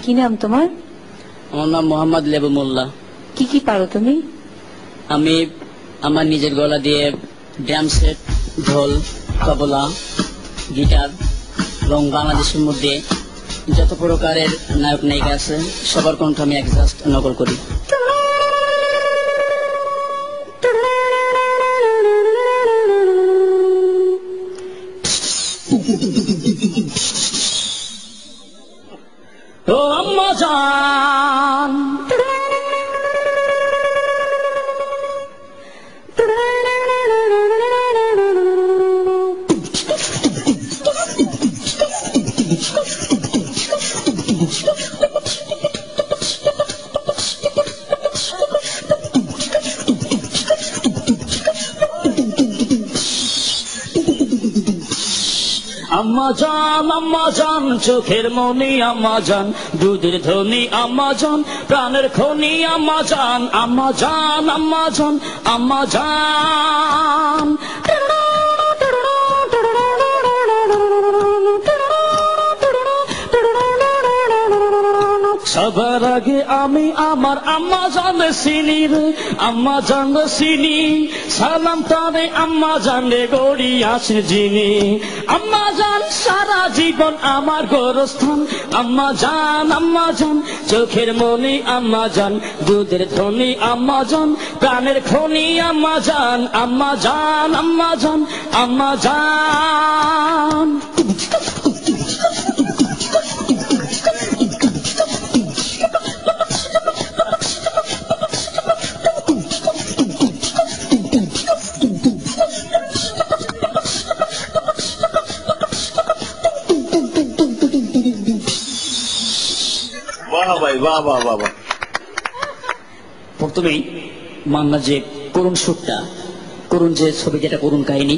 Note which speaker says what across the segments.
Speaker 1: কি নাম তোমার?
Speaker 2: আমার নাম মোহাম্মদ লেবু মোল্লা।
Speaker 1: কি কি পারো তুমি?
Speaker 2: আমি আমার নিজের গলা দিয়ে ড্রাম সেট, ঢোল, তবলা, গিটার এবং বাংলাদেশের মধ্যে যত প্রকারের নায়ক নায়িকা আছে সবার কণ্ঠ আমি অ্যাডজাস্ট নকল করি। ও আম্মা জান, আম্মা জান, আম্মা জান, চোখের মনি আম্মা জান, দুধের ধনী আম্মা জান, প্রাণের খনি আম্মা জান, আম্মা জান, আম্মা জান, আম্মা জান। সবার আগে আমি আমার আম্মা জানে চিনি রে, আম্মা জানে চিনি, সালাম তারে আম্মা জানে গড়ি আছে যিনি। আম্মা জান সারা জীবন আমার গোরস্থান, আম্মা জান, আম্মা জান, চোখের মনি আম্মা জান, দুধের ধনী আম্মা জান, প্রাণের খনি আম্মা জান, আম্মা জান, আম্মা জান, আম্মা জান। প্রথমেই মান্না যে করুণ সুরটা, করুণ যে ছবি, যেটা করুণ কাহিনী,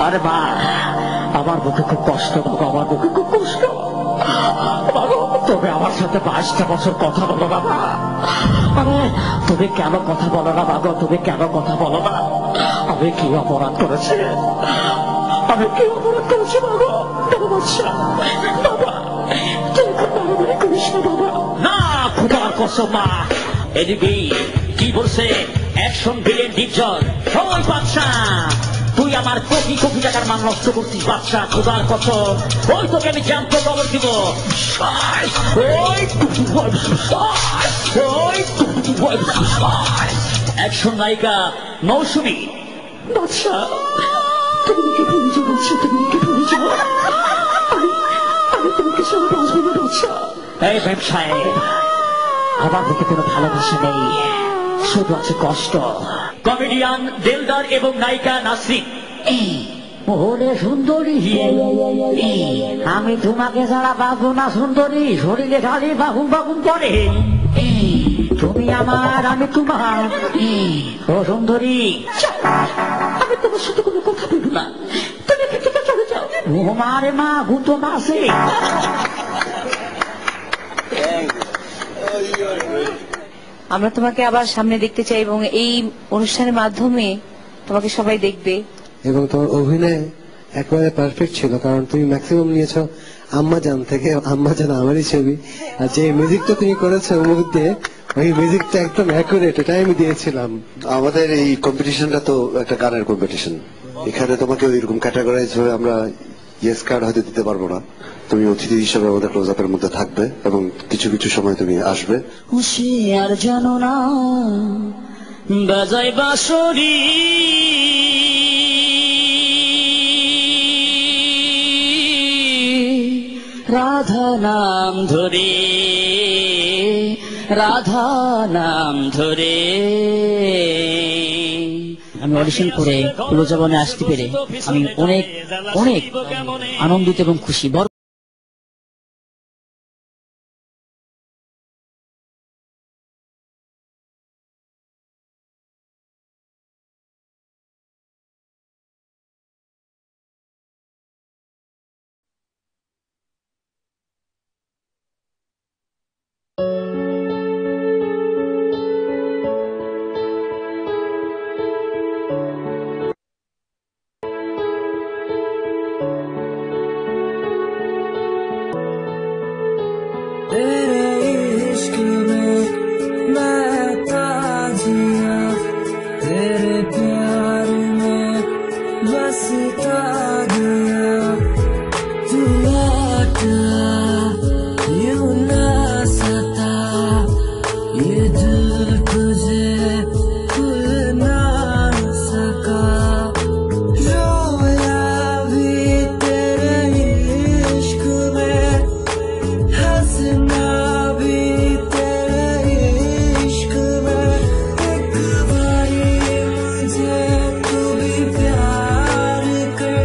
Speaker 2: আরে মা আমার বুকে খুব কষ্ট, বাবা আমার বুকে খুব কষ্ট। তবে আমার সাথে 22টা বছর কথা বলো বাবা। আরে তুমি কেন কথা বলো না বাবা? তুমি কেন কথা বলো না? আমি কি অপরাধ করেছি? আমি কি অপরাধ করেছি বাবা? বাবা তুই বাড়াবাড়ি করিস না বাবা। না খোদার কসম মা। এদিকে কি বলছে অ্যাকশন ভিলেন ডিপজল, ওই বাচ্চা তুই আমার কোটি কোটি টাকার মান নষ্ট করছিস বাচ্চা, খোদার কসম। ওই তোকে আমি জ্যান্ত খবর দিব। অ্যাকশন নায়িকা মৌসুমী, বাচ্চা তুমি কি ভুলে যাবো? তুমি কি ভুলে যাবো? আমি তোমাকে সব বাঁচবো না বাচ্চা। এই ব্যবসায় আমার দিকে কোনো ভালোবাসা নেই, শুধু আছে কষ্ট। কমেডিয়ান দেলদার এবং নায়িকা নাসরিন। ওরে সুন্দরী, আমি তোমাকে ছাড়া বাঁচবো না সুন্দরী, শরীরে খালি বাগুন বাগুন করে। তুমি আমার, আমি তোমার। ও সুন্দরী, আমি তোমার সাথে কোনো কথা বলবো না, তুমি এখান থেকে চলে যাও। ও মারে মা, গুতো না আছে।
Speaker 1: আমরা তোমাকে আবার সামনে দেখতে চাই এবং এই অনুষ্ঠানের মাধ্যমে তোমাকে সবাই দেখবে।
Speaker 3: এবং তোমার অভিনয় একেবারে পারফেক্ট ছিল, কারণ তুমি ম্যাক্সিমাম নিয়েছো আম্মা জান থেকে। আম্মা জান আমারই ছবি, আর যে মিউজিকটা তুমি করেছো ওর মধ্যে, ওই মিউজিকটা একদম অ্যাকুরেট, এটাই আমি দিয়েছিলাম।
Speaker 4: আমাদের এই কম্পিটিশনটা তো একটা গানের কম্পিটিশন, এখানে তোমাকে ওইরকম ক্যাটাগরাইজ হয়ে আমরা ইয়েস কার্ড হয়তো দিতে পারবো না। তুমি অতিথি হিসেবে আমাদের ক্লোজ আপের মধ্যে থাকবে এবং কিছু কিছু সময় তুমি আসবে।
Speaker 2: আর জানো না বাজাই বাঁশরি, রাধা নাম ধরে, রাধা নাম ধরে। আমি অডিশন করে ক্লোজাবনে আসতে পেরে আমি অনেক অনেক আনন্দিত এবং খুশি।
Speaker 5: तेरे इश्क में मैं ताजिया, तेरे प्यार में बसता गया। तू लौट यूं ना सता, ये दिल तुझे खुल ना सका। रोया भी तेरे इश्क में, हंसना भी तेरे इश्क में। एक बारी मुझे तू भी प्यार कर,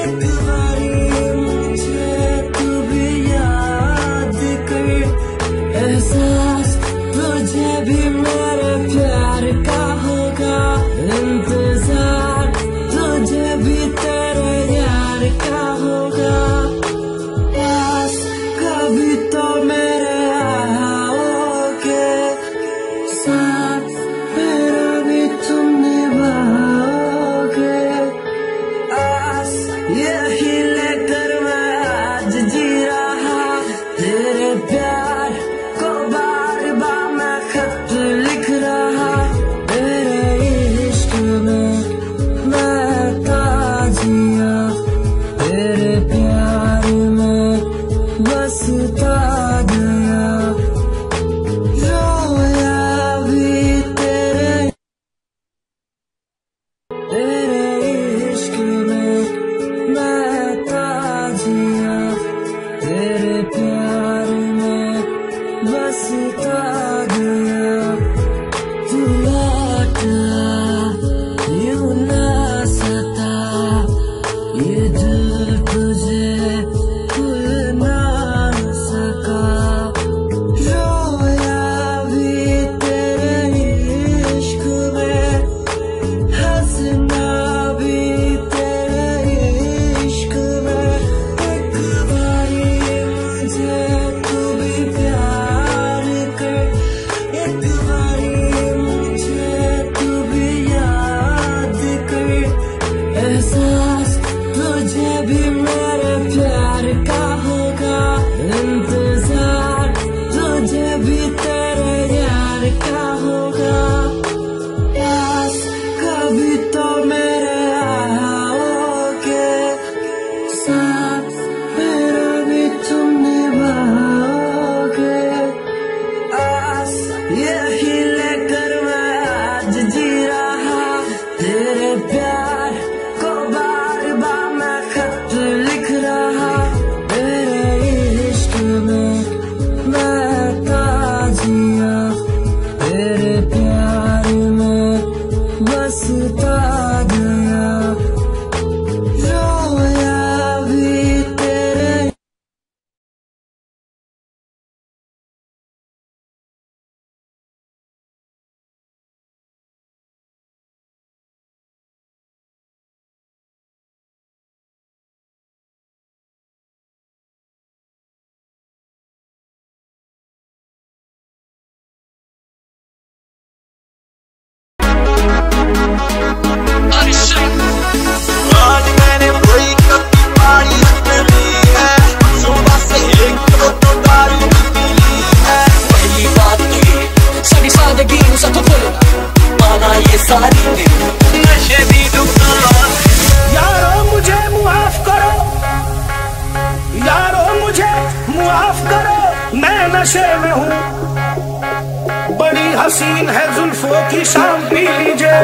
Speaker 5: एक बारी मुझे तू भी याद कर। एहसास तुझे भी मेरे प्यार का होगा, इंतजार तुझे भी तेरे यार का होगा। पास कभी तो मेरे आओगे, साथ मेरा भी तुम निभाओगे। आस यही लेकर मैं आज जी रहा, तेरे प्यार को बार बार मैं खत लिख रहा। तेरे इश्क में मैं ताजिया, तेरे प्यार में बसता गया। रोया भी तेरे इश्क में मैं ताजिया, तेरे प्यार में बसता गया। तू लौट यूं ना सता, ये दिल तुझे खुल ना सका। रोया भी तेरे इश्क में, हंसना भी तेरे इश्क में। एक बारी मुझे तू भी प्यार कर, एक बारी मुझे तू भी याद कर। एहसास तुझे भी मेरे प्यार का होगा, इंतजार तुझे भी तेरे यार का होगा। पास कभी तो मेरे आओगे, साथ मेरा भी तुम निभाओगे। आस यही लेकर मैं आज जी रहा, तेरे प्यार को बार बार मैं खत लिख रहा। तेरे इश्क में मैं ताजिया, तेरे प्यार में बसता गया। रोया भी तेरे
Speaker 6: आज मैंने ब्रेकअप की पार्टी ली है, सुबह से एक तो दारू पी है। पहली बात तो ये सारी सादगी सतफल माना, ये सारी दिन नशे दी दुकान।
Speaker 7: यारो मुझे मुआफ करो, यारो मुझे मुआफ करो, मैं नशे में हूँ। बड़ी हसीन है जुल्फों की शाम, पी लीजिए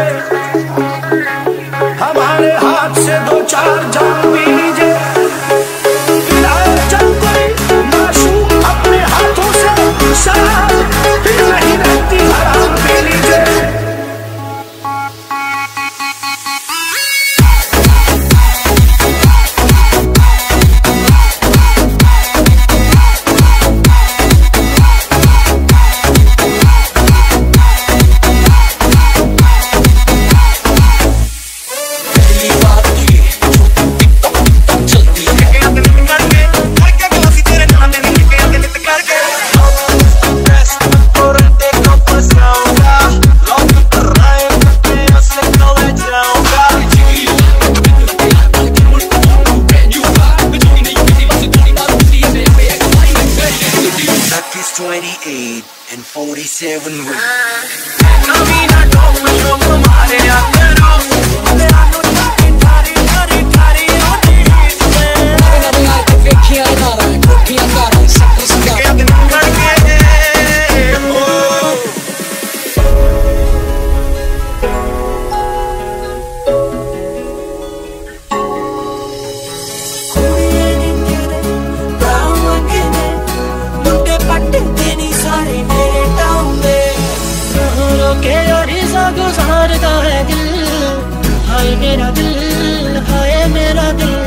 Speaker 7: हमारे हाथ से दो चार जाम पी लीजिए। पिलाए जब कोई मासूम अपने हाथों से शराब, फिर नहीं रहती हराम, पी लीजिए।
Speaker 6: पहली बात तो ये
Speaker 5: 28 and 47 with Kamina dom shom mare aatero aanu thari thari thari thari odi na vekhiya nara kokhiya kara sab uska ke number ke गुजारता है दिल हाय मेरा दिल हाय मेरा दिल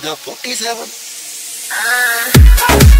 Speaker 5: the 47